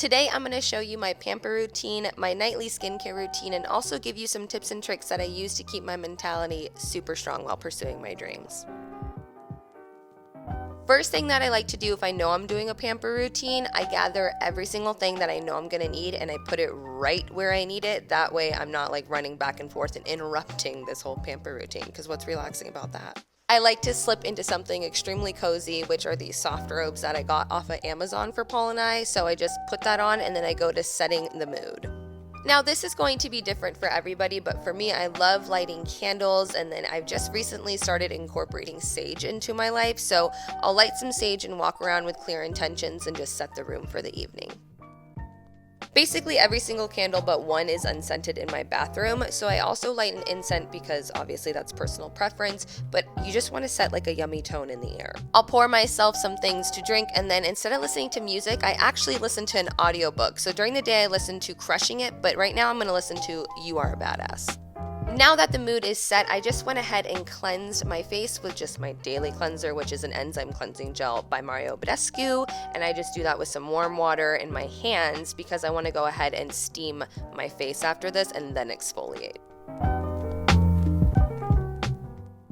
Today I'm going to show you my Pamper routine, my nightly skincare routine, and also give you some tips and tricks that I use to keep my mentality super strong while pursuing my dreams. First thing that I like to do if I know I'm doing a Pamper routine, I gather every single thing that I know I'm going to need and I put it right where I need it. That way I'm not like running back and forth and interrupting this whole Pamper routine, because what's relaxing about that? I like to slip into something extremely cozy, which are these soft robes that I got off of Amazon for Paul and I. So I just put that on and then I go to setting the mood. Now this is going to be different for everybody, but for me, I love lighting candles, and then I've just recently started incorporating sage into my life. So I'll light some sage and walk around with clear intentions and just set the room for the evening. Basically every single candle but one is unscented in my bathroom, so I also light an incense because obviously that's personal preference, but you just want to set like a yummy tone in the air. I'll pour myself some things to drink, and then instead of listening to music, I actually listen to an audiobook. So during the day I listen to Crushing It, but right now I'm going to listen to You Are a Badass. Now that the mood is set, I just went ahead and cleansed my face with just my daily cleanser, which is an enzyme cleansing gel by Mario Badescu, and I just do that with some warm water in my hands because I want to go ahead and steam my face after this and then exfoliate.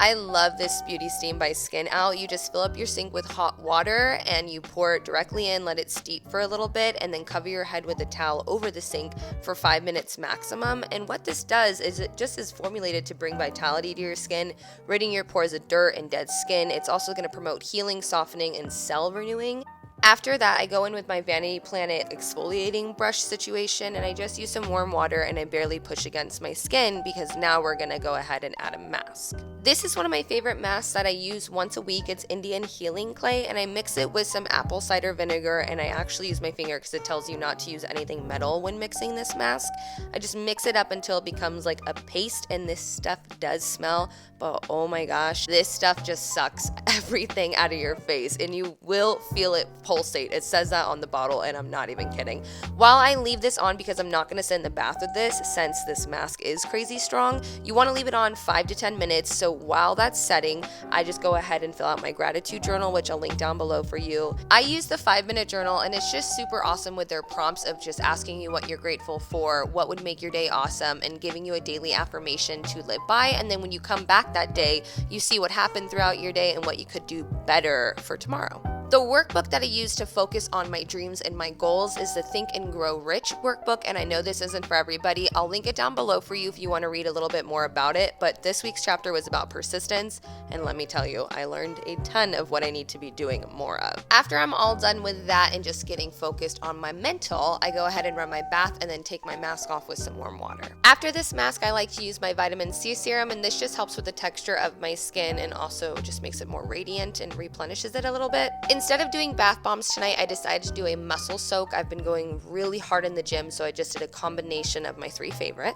I love this beauty steam by Skin Out. You just fill up your sink with hot water and you pour it directly in, let it steep for a little bit, and then cover your head with a towel over the sink for 5 minutes maximum. And what this does is it just is formulated to bring vitality to your skin, ridding your pores of dirt and dead skin. It's also going to promote healing, softening, and cell renewing. After that, I go in with my Vanity Planet exfoliating brush situation, and I just use some warm water and I barely push against my skin because now we're gonna go ahead and add a mask. This is one of my favorite masks that I use once a week. It's Indian Healing Clay, and I mix it with some apple cider vinegar, and I actually use my finger because it tells you not to use anything metal when mixing this mask. I just mix it up until it becomes like a paste, and this stuff does smell, but oh my gosh, this stuff just sucks everything out of your face and you will feel it pulsate. It says that on the bottle, and I'm not even kidding. While I leave this on, because I'm not going to sit in the bath with this since this mask is crazy strong, you want to leave it on 5 to 10 minutes. So while that's setting, I just go ahead and fill out my gratitude journal, which I'll link down below for you. I use the 5-minute journal, and it's just super awesome with their prompts of just asking you what you're grateful for, what would make your day awesome, and giving you a daily affirmation to live by. And then when you come back that day, you see what happened throughout your day and what you could do better for tomorrow. The workbook that I use to focus on my dreams and my goals is the Think and Grow Rich workbook, and I know this isn't for everybody. I'll link it down below for you if you want to read a little bit more about it, but this week's chapter was about persistence, and let me tell you, I learned a ton of what I need to be doing more of. After I'm all done with that and just getting focused on my mental, I go ahead and run my bath and then take my mask off with some warm water. After this mask, I like to use my vitamin C serum, and this just helps with the texture of my skin and also just makes it more radiant and replenishes it a little bit. Instead of doing bath bombs tonight, I decided to do a muscle soak. I've been going really hard in the gym, so I just did a combination of my 3 favorite.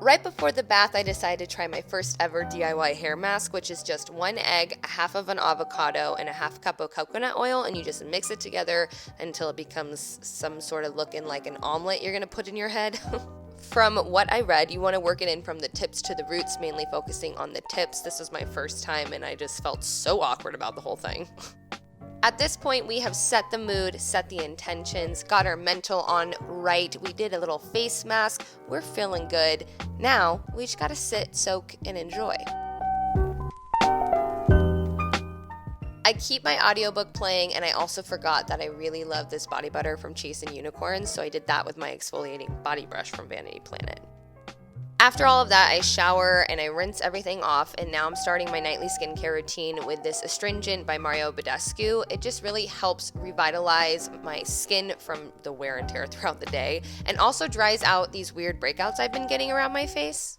Right before the bath, I decided to try my first ever DIY hair mask, which is just 1 egg, half of an avocado, and a half cup of coconut oil, and you just mix it together until it becomes some sort of looking like an omelet you're gonna put in your head. From what I read, you want to work it in from the tips to the roots, mainly focusing on the tips. This was my first time and I just felt so awkward about the whole thing. At this point, we have set the mood, set the intentions, got our mental on right. We did a little face mask. We're feeling good. Now, we just got to sit, soak, and enjoy. I keep my audiobook playing, and I also forgot that I really love this body butter from Chasing Unicorns, so I did that with my exfoliating body brush from Vanity Planet. After all of that, I shower and I rinse everything off, and now I'm starting my nightly skincare routine with this Astringent by Mario Badescu. It just really helps revitalize my skin from the wear and tear throughout the day, and also dries out these weird breakouts I've been getting around my face.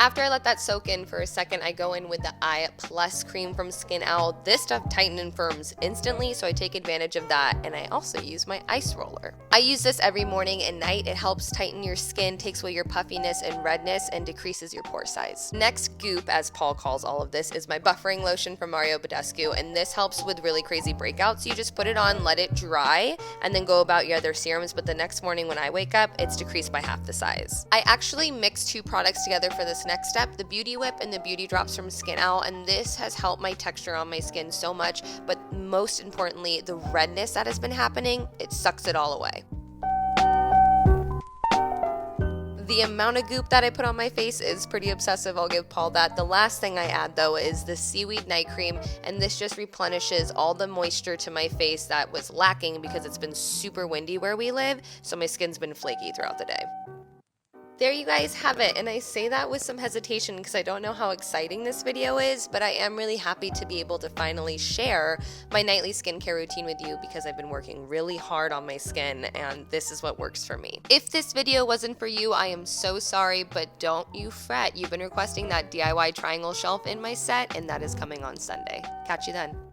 After I let that soak in for a second, I go in with the Eye Plus cream from Skin Out. This stuff tightens and firms instantly, so I take advantage of that, and I also use my ice roller. I use this every morning and night. It helps tighten your skin, takes away your puffiness and redness, and decreases your pore size. Next goop, as Paul calls all of this, is my buffering lotion from Mario Badescu, and this helps with really crazy breakouts. You just put it on, let it dry, and then go about your other serums, but the next morning when I wake up, it's decreased by half the size. I actually mix 2 products together for this this next step, the Beauty Whip and the Beauty Drops from Skin Out, and this has helped my texture on my skin so much, but most importantly, the redness that has been happening, it sucks it all away. The amount of goop that I put on my face is pretty obsessive, I'll give Paul that. The last thing I add though is the Seaweed Night Cream, and this just replenishes all the moisture to my face that was lacking because it's been super windy where we live, so my skin's been flaky throughout the day. There you guys have it, and I say that with some hesitation because I don't know how exciting this video is, but I am really happy to be able to finally share my nightly skincare routine with you because I've been working really hard on my skin and this is what works for me. If this video wasn't for you, I am so sorry, but don't you fret. You've been requesting that DIY triangle shelf in my set, and that is coming on Sunday. Catch you then.